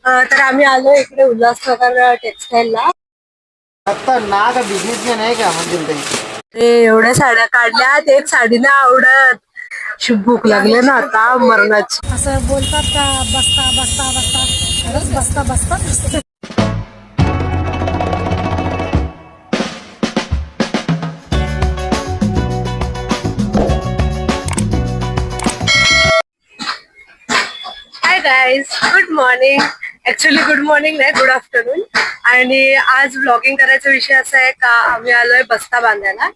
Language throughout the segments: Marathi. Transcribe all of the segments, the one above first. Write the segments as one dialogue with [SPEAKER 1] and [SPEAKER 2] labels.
[SPEAKER 1] तर आम्ही आलो इकडे उल्हासनगर टेक्सटाईलला.
[SPEAKER 2] आता नाग बिझनेसमॅन आहे का म्हणजे
[SPEAKER 1] ते एवढ्या साड्या काढल्यात, एक साडी ना आवडत. खूप भूक लागले ना आता मरणाची.
[SPEAKER 3] असं बोलतात का बसता बसता बसता खरंच बसता बसता.
[SPEAKER 1] Hi guys, good morning. Actually good morning नाही, गुड आफ्टरनून. आणि आज व्लॉगिंग करायचा विषय असा आहे का आम्ही आलोय बस्ता बांधायला.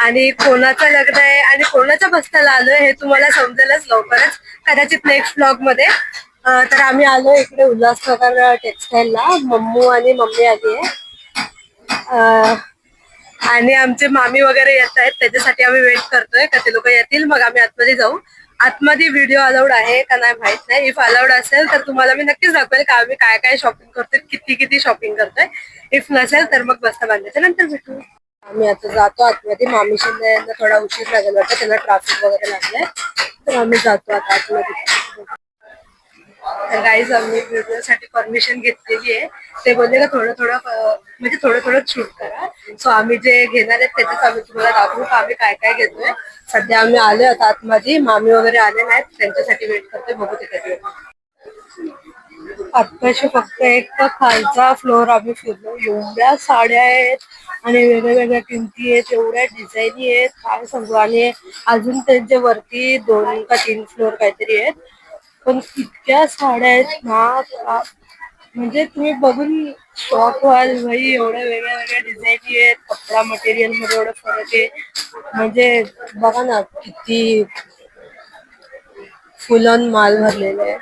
[SPEAKER 1] आणि कोणाचं लग्न आहे आणि कोणाच्या बस्त्याला आलोय हे तुम्हाला समजेलच लवकरच, कदाचित नेक्स्ट व्लॉग मध्ये. तर आम्ही आलोय इकडे उल्हासनगर टेक्सटाईलला. मम्मू आणि मम्मी आली आहे आणि आमचे मामी वगैरे येत आहेत, त्याच्यासाठी आम्ही वेट करतोय का ते लोक येतील मग आम्ही आतमध्ये जाऊ. आतमध्ये व्हिडिओ अलाउड आहे का नाही माहित नाही. इफ अलाउड असेल तर तुम्हाला मी नक्कीच दाखवेल का आम्ही काय काय शॉपिंग करतोय, किती किती शॉपिंग करतोय. इफ नसेल तर मग बस्ता बांधायच्या नंतर भेटू. आम्ही आता जातो आतमध्ये. मामी शिंदे यांना थोडा उशीर लागेल वाटतं, त्यांना ट्रॅफिक वगैरे लागलंय, तर आम्ही जातो आता आतमध्ये. तर गाईज आम्ही व्हिडिओसाठी परमिशन घेतलेली आहे. ते बोलले का थोडं थोडं म्हणजे थोडं थोडं शूट करा. सो आम्ही जे घेणार आहेत त्याच्याच आम्ही तुम्हाला दाखवू का आम्ही काय काय घेतोय. सध्या आम्ही आलोय आता आतमध्ये. मामी वगैरे आले नाहीत, त्यांच्यासाठी वेट करतोय, बघू ते कधी येतात. आत्ताशी फक्त एक खालचा फ्लोर आम्ही फिरलो. एवढ्या साड्या आहेत आणि वेगळ्या वेगळ्या किमती आहेत, एवढ्या डिझाईनी आहेत काय सांगू. आणि अजून त्यांच्या वरती 2 का 3 फ्लोर काहीतरी आहेत. पण इतक्या साड्या आहेत ना, म्हणजे तुम्ही बघून शॉक व्हाल भाई. एवढ्या वेगळ्या वेगळ्या डिझाईन आहेत, कपडा मटेरियल मध्ये एवढं फरक आहे. म्हणजे बघा ना किती फुल ऑन माल भरलेला आहे.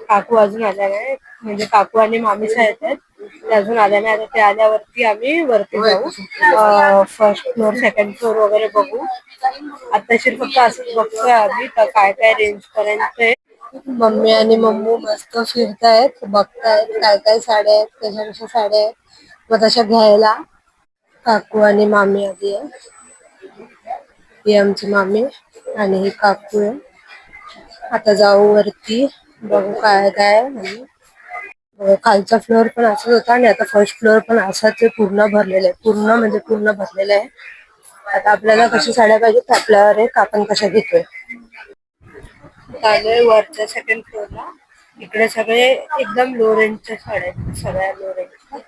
[SPEAKER 1] काकू अजून आल्या नाही, म्हणजे काकू आणि मामी साहेब आहेत, ते अजून आल्या नाही. आता ते आल्यावरती आम्ही वरती जाऊ, फर्स्ट फ्लोर सेकंड फ्लोर वगैरे बघू. आताशी फक्त असंच बघतोय आम्ही तर काय काय रेंज पर्यंत. मम्मी आणि मम्मू मस्त फिरतायत, बघतायत काय काय साड्या आहेत, कशा कशा साड्या आहेत, मग तशा घ्यायला. काकू आणि मामी आली आहे. ही आमची मामी आणि ही काकू आहे. आता जाऊ वरती, बघू काय काय. खालचा फ्लोअर पण असाच होता आणि आता फर्स्ट फ्लोअर पण असाच पूर्ण भरलेला आहे, पूर्ण म्हणजे पूर्ण भरलेला आहे. आता आपल्याला कशी साड्या पाहिजेत आपल्यावर एक, आपण कशा घेतोय. आलोय वरच्या सेकंड फ्लोअरला. इकडे सगळे एकदम लो रेंजच्या साड्या आहेत, सगळ्या लो रेंजच्या.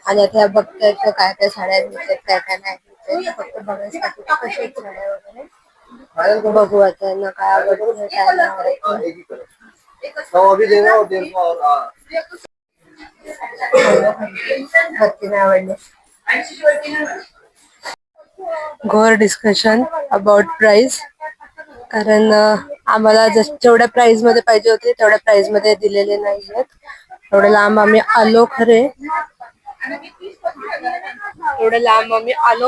[SPEAKER 1] आणि आता बघतायत काय काय साड्या घेतात काय काय नाही, फक्त बघायसाठी कशा आहेत साड्या वगैरे. बघू आता यांना काय आवडतं काय नाही आवडतं. भरती नाही आवडली. घोर डिस्कशन अबाउट प्राइस, कारण आम्हाला जेवढ्या प्राइस मध्ये पाहिजे होते तेवढ्या प्राइस मध्ये दिलेले नाहीयेत. एवढं लांब आम्ही आलो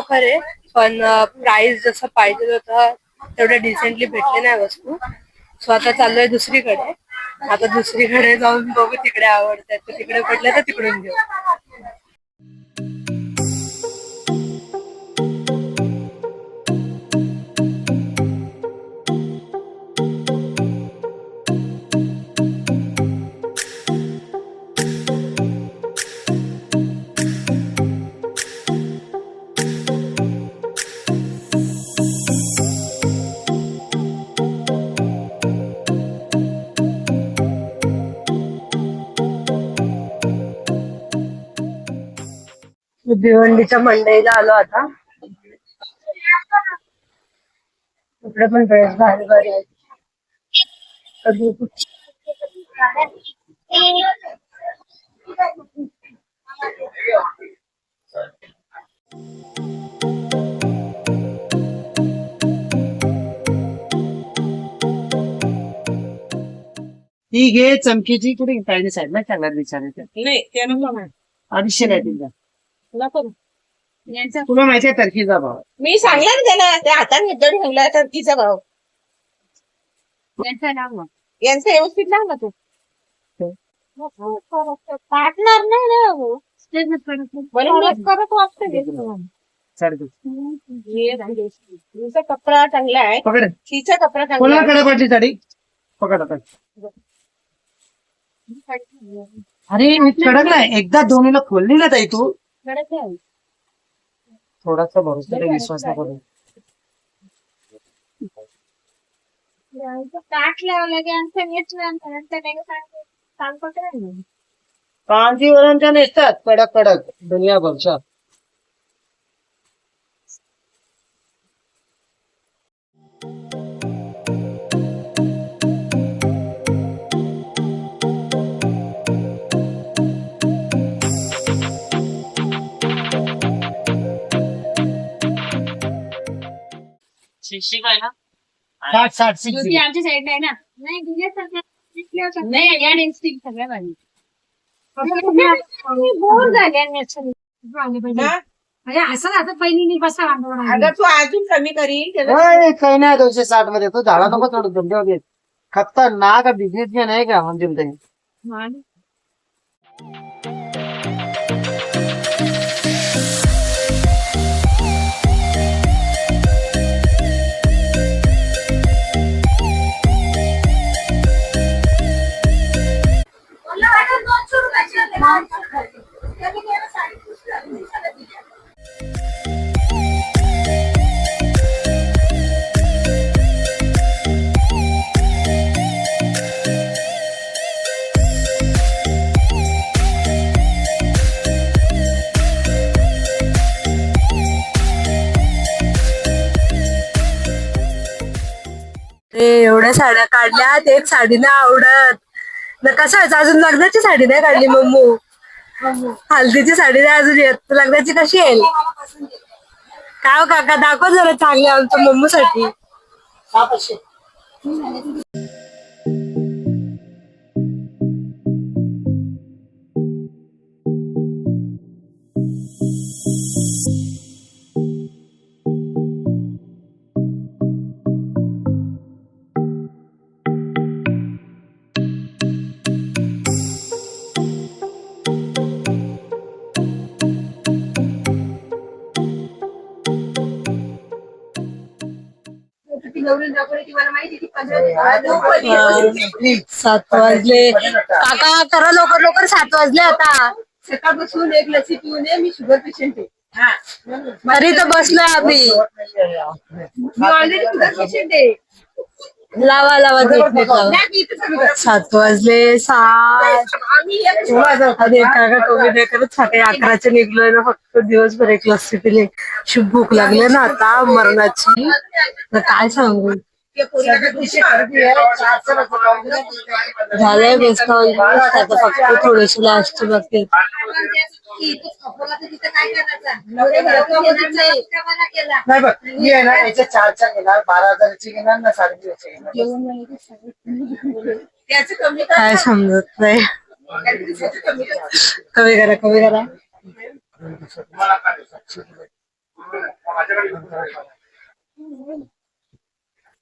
[SPEAKER 1] खरे, पण प्राइस जसं पाहिजे होतं तेवढं डिसेंटली भेटले नाही वस्तू. सो आता चाललोय दुसरीकडे. आता दुसरीकडे जाऊन बघू तिकडे आवडतात तर तिकडे भेटलं तर तिकडून घेऊ. भिवंडीच्या मंडईला आलो आता. इकडे पण ड्रेस भारी भारी आहेत.
[SPEAKER 2] ती घे चमकीची. कुठे पाहिजे साहेब नाही चांगला विचारायचं
[SPEAKER 3] नाही ते नको.
[SPEAKER 2] 250 नाही तिला.
[SPEAKER 3] नको
[SPEAKER 2] तुला माहिती आहे टर्कीचा भाव.
[SPEAKER 3] मी सांगला ना त्याला, त्या हाताने दड ठेवला तर तिचा भाव. यांचा व्यवस्थित लाव ना तू. पार्टनर नाही ना करत वाटतं. तुमचा कपडा चांगला आहे,
[SPEAKER 2] पकड.
[SPEAKER 3] तिचा कपडा चांगला
[SPEAKER 2] कोणाला
[SPEAKER 3] आहे.
[SPEAKER 2] कडक वाटली साडी? पकड आता. अरे मी कडकलाय एकदा दोन्हीला खोलली ना ताई तू थोडासा भरोसा रे, विश्वास नको करू. कांजीवरमच्या नेसतात कडक कडक दुनिया भरच्या. साठ साठ शिक्षिका.
[SPEAKER 3] आमच्या साईड आहे ना नाही या डिस्ट्रिक्ट सगळ्या भाजी बोर झाले म्हणजे असं आता पहिली बसा
[SPEAKER 4] अगं तू अजून कमी करील त्याला.
[SPEAKER 2] होय, काही नाही 260 मध्ये तो झाला नको थोडं धंदे खतरनाक बिझनेस घ्या नाही का म्हणजे ते.
[SPEAKER 1] एवढ्या साड्या काढल्यात, एक साडी नाही आवडत ना. कसं व्हायचं, अजून लग्नाची साडी नाही काढली मम्मू. हल्दीची साडी नाही अजून येत, लग्नाची कशी येईल? काय हो काका, दाखव जरा चांगली आमच्या मम्मू साठी. सात वाजले काका, करा लवकर लवकर, 7 वाजले आता.
[SPEAKER 4] सकाळपासून एक लसी पिऊन ये, मी शुगर पेशंट आहे.
[SPEAKER 1] तरी तर बसलोय आम्ही.
[SPEAKER 4] मी ऑलरेडी शुगर पेशंट आहे.
[SPEAKER 1] लावा लावा, देत लावा. 7 वाजले, 7. अरे काका कमी नाही करत, सकाळी 11चे निघलोय ना, फक्त दिवसभर एक लस्सी पिली. खूप भूक लागली ना आता मरणाची, तर काय सांगू. झालंय बेस्ट, आता फक्त थोडेसे लास्ट बाकी.
[SPEAKER 2] नाही बघ, मी आहे ना याच्या 4 घेणार, 12,000ची घेणार ना, 3,500 घेणार.
[SPEAKER 4] त्याचं कमी
[SPEAKER 1] काय समजत नाही. कमी करा कमी करा.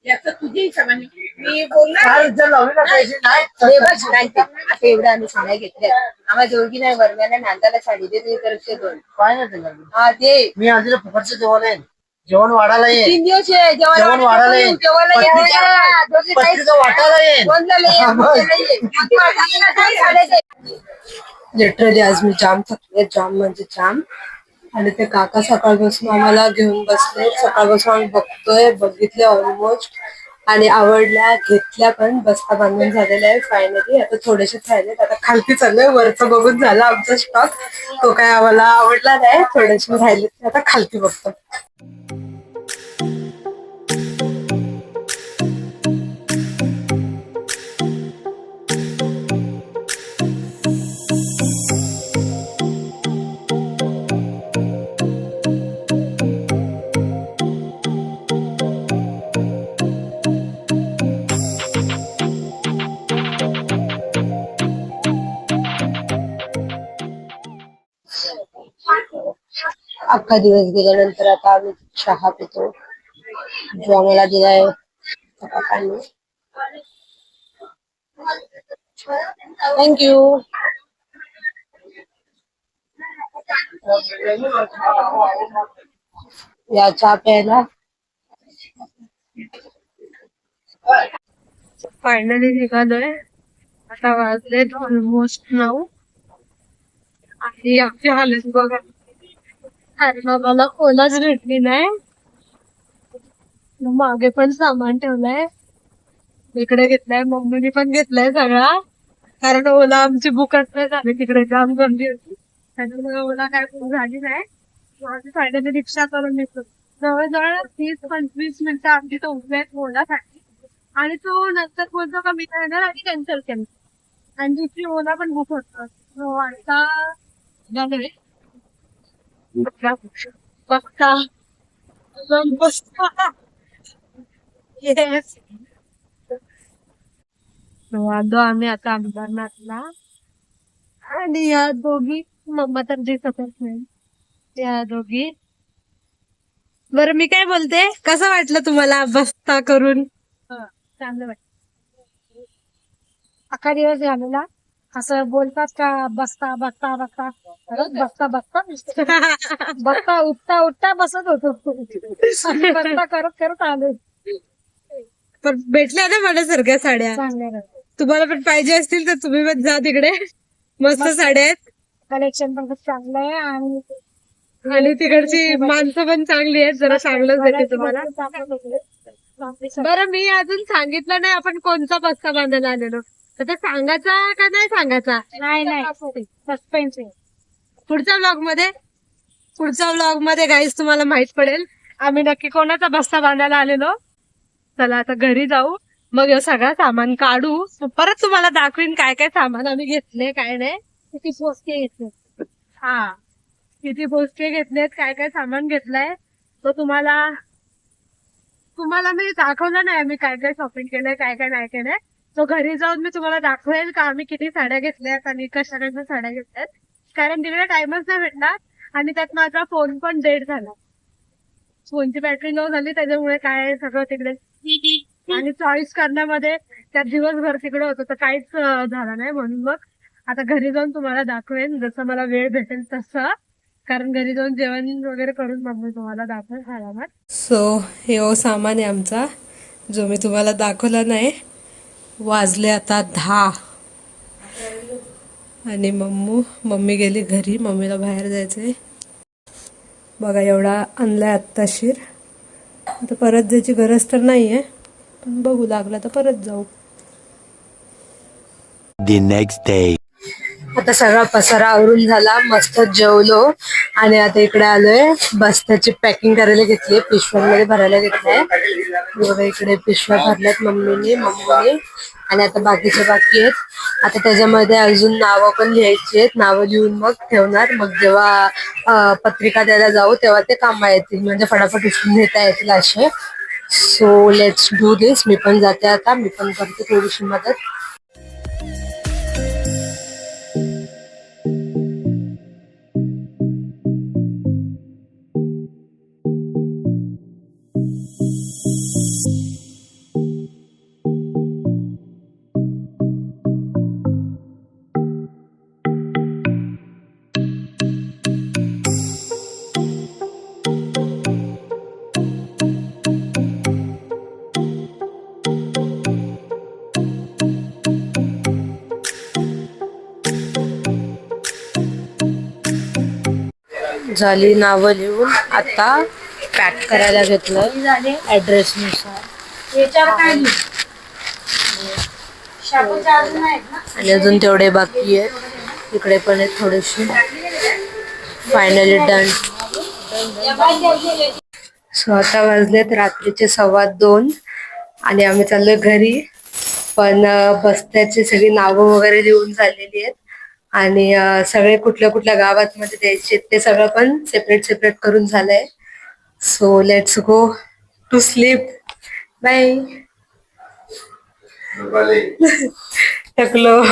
[SPEAKER 4] याचं तुझी हिशोबाने मी बोलणार
[SPEAKER 2] काय जर लावली ना पैसे नाही
[SPEAKER 4] हे बघ, नाही ते. आता एवढं आम्ही साड्या घेतल्या, आम्हाला जोडगी नाही, वरम्याला नांदाला साडी दे, तुझी तरफचे 2.
[SPEAKER 2] काय नाही दिलं.
[SPEAKER 4] हा दे.
[SPEAKER 2] मी आधी फुकटचं जेवण आहे, जेवण वाढायला येईल,
[SPEAKER 4] 3 दिवस आहे,
[SPEAKER 2] जेवण वाढायला येईल,
[SPEAKER 4] जेवायला ये.
[SPEAKER 2] पत्रिका वाटायला येईल.
[SPEAKER 1] लिटरली आज मी जाम थकले, जाम म्हणजे जाम. आणि ते काका सकाळपासून आम्हाला घेऊन बसले, सकाळपासून आम्ही बघितले ऑलमोस्ट, आणि आवडल्या, घेतल्या पण. बस्ता बांधून झालेला आहे फायनली. आता थोडेसे राहिलेत, आता खालती चाललोय. वरचं बघून झाला आमचा स्टॉक, तो काय आम्हाला आवडला नाही. थोडेसे राहिलेत, आता खालती बघतो. अख्खा दिवस गेल्यानंतर आता आम्ही चहा पितो, जो आम्हाला दिलाय काकांनी. थँक्यू. या चहा प्यायला. फायनली निघालोय आता वाजलेत ऑलमोस्ट 9 आणि आमची हालत बघा. अरे मला कोणाच भेटली नाही. मागे पण सामान ठेवलंय, इकडे घेतलाय, मम्मीने पण घेतलाय सगळा. कारण ओला आमची बुकच नाही झाली, तिकडे जाम गर्दी होती त्याच्यामुळे ओला काय झाली नाही. माझी फायद्याने रिक्षा करून घेतलो. जवळजवळ 30-25 मिनिटं आमची तो उभे आहेत ओलासाठी. आणि तो नंतर बोलतो का मी नाही येणार आणि कॅन्सल केलं. आणि दुसरी ओला पण बुक होत. आता झालंय. बघता बसता येस. आलो आम्ही आता अंबरनाथला. आणि या दोघी मम्मा तर दिसतच नाही. या दोघी. बरं मी काय बोलते, कसं वाटलं तुम्हाला बस्ता करून?
[SPEAKER 3] चांगलं वाटतं. अख्खा दिवस झालेला असं बोलतात का बसता बसता बसता बसता बसता बसता उठता उठता बसत होतो. आणि बसता करत करत आलो.
[SPEAKER 1] पण भेटल्या ना माझ्यासारख्या साड्या.
[SPEAKER 3] चांगलं
[SPEAKER 1] तुम्हाला पण पाहिजे असतील तर तुम्ही पण जा तिकडे. मस्त साड्या आहेत.
[SPEAKER 3] कलेक्शन पण खूप चांगलं आहे.
[SPEAKER 1] आणि तिकडची माणसं पण चांगली आहेत. जरा चांगलंच देते तुम्हाला. बरं मी अजून सांगितलं नाही आपण कोणता बस्ता बांधायला आलेलो. तर ते सांगायचा का नाही सांगायचा?
[SPEAKER 3] नाही सस्पेन्स आहे.
[SPEAKER 1] पुढच्या व्लॉग मध्ये गाईज तुम्हाला माहित पडेल आम्ही नक्की कोणाचा बस्ता बांधायला आलेलो. चला आता घरी जाऊ, मग हे सगळं सामान काढू, परत तुम्हाला दाखवीन काय काय सामान आम्ही घेतले काय नाही.
[SPEAKER 3] किती पोचके घेतले.
[SPEAKER 1] हा किती पोस्टे घेतलेत, काय काय सामान घेतलंय तो तुम्हाला मी दाखवलं नाही आम्ही काय काय शॉपिंग केलंय काय काय नाही केलंय. तो घरी जाऊन मी तुम्हाला दाखवेल का आम्ही किती साड्या घेतल्यात आणि कशा कशा साड्या घेतल्यात. कारण तिकडे टाइमच नाही भेटला आणि त्यात माझा फोन पण डेड झाला. फोनची बॅटरी लो झाली त्याच्यामुळे काय सगळं तिकडे. आणि चॉईस करण्यामध्ये त्यात दिवसभर तिकडे होतं तर काहीच झालं नाही. म्हणून मग आता घरी जाऊन तुम्हाला दाखवेन जसं मला वेळ भेटेल तसं. कारण घरी जाऊन जेवण वगैरे करून मग मी तुम्हाला दाखवेल आरामात. सो हे सामान आहे आमचा जो मी तुम्हाला दाखवला नाही. वाजले आता 10 आणि मम्मी गेली घरी. मम्मीला बाहेर जायचंय. बघा एवढा आणलाय आत्ताशीर. आता परत जायची गरज तर नाहीये पण बघू लागला तर परत जाऊ.
[SPEAKER 5] The next day.
[SPEAKER 1] आता सगळा पसारा आवरून झाला, मस्त जेवलो आणि आता इकडे आलोय. बस्त्याची पॅकिंग करायला घेतली, पिशव्यांमध्ये भरायला घेतलंय. बघा इकडे पिशव्या भरल्यात मम्मीने आणि आता बाकीचे बाकी आहेत. आता त्याच्यामध्ये अजून नावं पण लिहायची आहेत. नावं लिहून मग ठेवणार. मग जेव्हा पत्रिका द्यायला जाऊ तेव्हा ते कामा येतील, म्हणजे फटाफट उचलून घेता येतील असे. सो लेट्स डू दिस. मी पण जाते आता, मी पण करते थोडीशी मदत. झाली नावं लिहून, आता पॅक करायला घेतलं ऍड्रेस नुसार. आणि अजून तेवढे बाकी आहेत. इकडे पण आहेत थोडेसे. Finally done. सो आता वाजलेत रात्रीचे 2:15 आणि आम्ही चाललोय घरी. पण बस्त्याची सगळी नावं वगैरे लिहून झालेली आहेत आणि सगळे कुठल्या कुठल्या गावात मध्ये द्यायचे ते सगळं पण सेपरेट करून झालंय. So let's go to sleep. Bye. टकलो.